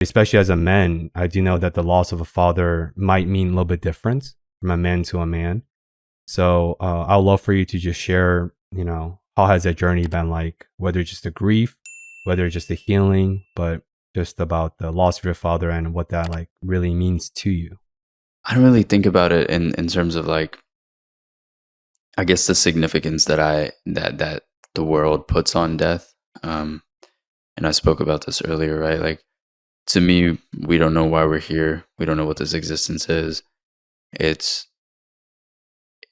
especially as a man, I do know that the loss of a father might mean a little bit different from a man to a man. So I'd love for you to just share, how has that journey been like, whether it's just the grief, whether it's just the healing, but just about the loss of your father and what that like really means to you. I don't really think about it in terms of like, I guess the significance that the world puts on death. And I spoke about this earlier, right? Like, to me, we don't know why we're here. We don't know what this existence is. It's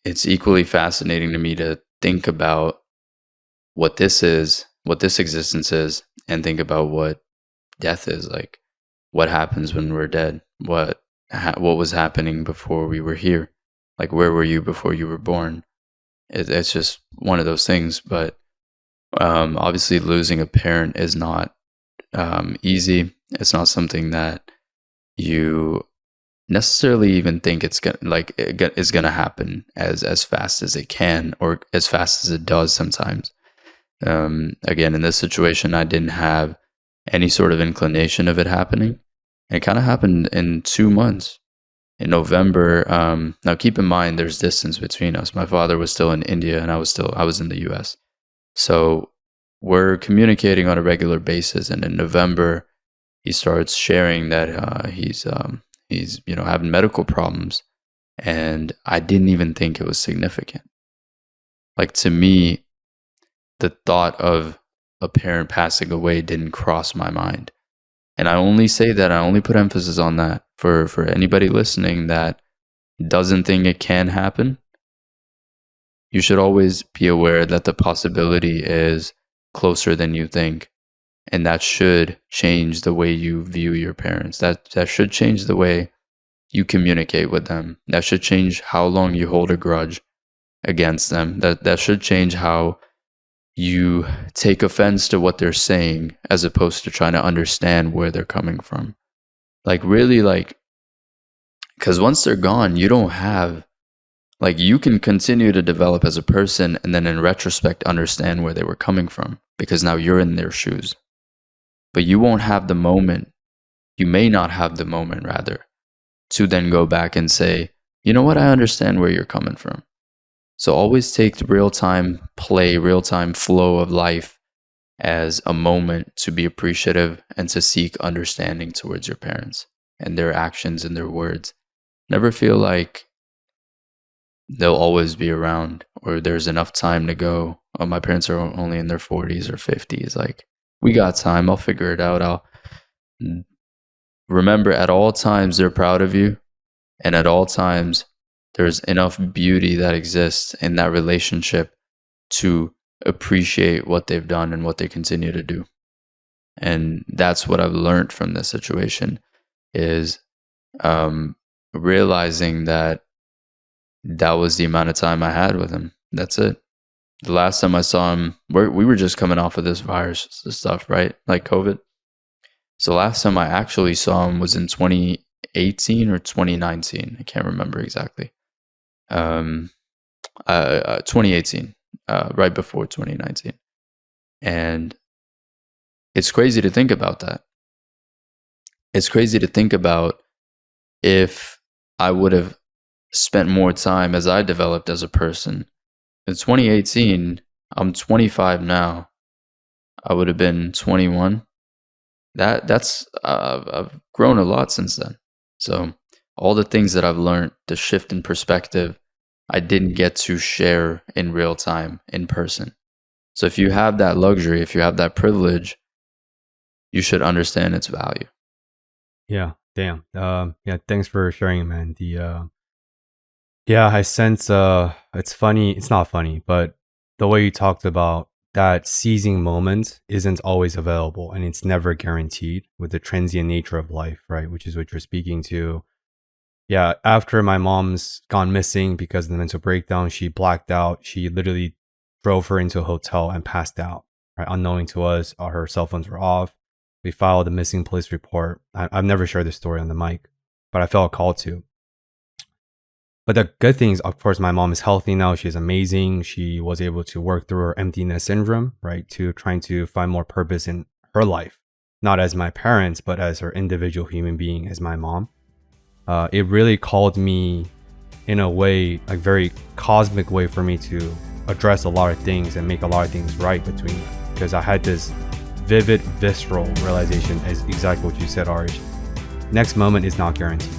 equally fascinating to me to think about what this is, what this existence is, and think about what death is. Like, what happens when we're dead? What was happening before we were here? Like, where were you before you were born? It's just one of those things. But obviously, losing a parent is not easy. It's not something that you necessarily even think it's gonna happen as fast as it can, or as fast as it does sometimes. Again, in this situation, I didn't have any sort of inclination of it happening. It kind of happened in 2 months. In November, now keep in mind there's distance between us. My father was still in India and I was in the US. So we're communicating on a regular basis, and in November he starts sharing that he's having medical problems, and I didn't even think it was significant. Like, to me, the thought of a parent passing away didn't cross my mind. And I only say that, I only put emphasis on that for anybody listening that doesn't think it can happen. You should always be aware that the possibility is closer than you think. And that should change the way you view your parents. That should change the way you communicate with them. That should change how long you hold a grudge against them. That should change how you take offense to what they're saying, as opposed to trying to understand where they're coming from. Like, really, like, because once they're gone, you don't have, like, you can continue to develop as a person, and then in retrospect understand where they were coming from, because now you're in their shoes. But you won't have the moment, you may not have the moment, rather, to then go back and say, you know what, I understand where you're coming from. So always take the real-time play, real-time flow of life as a moment to be appreciative and to seek understanding towards your parents and their actions and their words. Never feel like they'll always be around, or there's enough time to go, oh, my parents are only in their 40s or 50s. Like, we got time. I'll figure it out. I'll remember, at all times they're proud of you, and at all times there's enough beauty that exists in that relationship to appreciate what they've done and what they continue to do. And that's what I've learned from this situation, is realizing that was the amount of time I had with him. That's it. The last time I saw him, we were just coming off of this virus stuff, right? Like COVID. So last time I actually saw him was in 2018 or 2019. I can't remember exactly. 2018, right before 2019. And it's crazy to think about that. It's crazy to think about if I would have spent more time as I developed as a person. In 2018, I'm 25 now. I would have been 21. That's I've grown a lot since then. So all the things that I've learned, the shift in perspective, I didn't get to share in real time, in person. So if you have that luxury, if you have that privilege, you should understand its value. Yeah, damn. Thanks for sharing, man. I sense it's funny. It's not funny, but the way you talked about that seizing moment isn't always available, and it's never guaranteed with the transient nature of life, right? Which is what you're speaking to. Yeah, after my mom's gone missing because of the mental breakdown, she blacked out. She literally drove her into a hotel and passed out, right? Unknowing to us, all her cell phones were off. We filed a missing police report. I've never shared this story on the mic, but I felt called to. But the good thing is, of course, my mom is healthy now. She's amazing. She was able to work through her emptiness syndrome, right? To trying to find more purpose in her life. not as my parents, but as her individual human being, as my mom. It really called me in a way, like very cosmic way, for me to address a lot of things and make a lot of things right between them. Because I had this vivid, visceral realization, as exactly what you said, Arsh. Next moment is not guaranteed.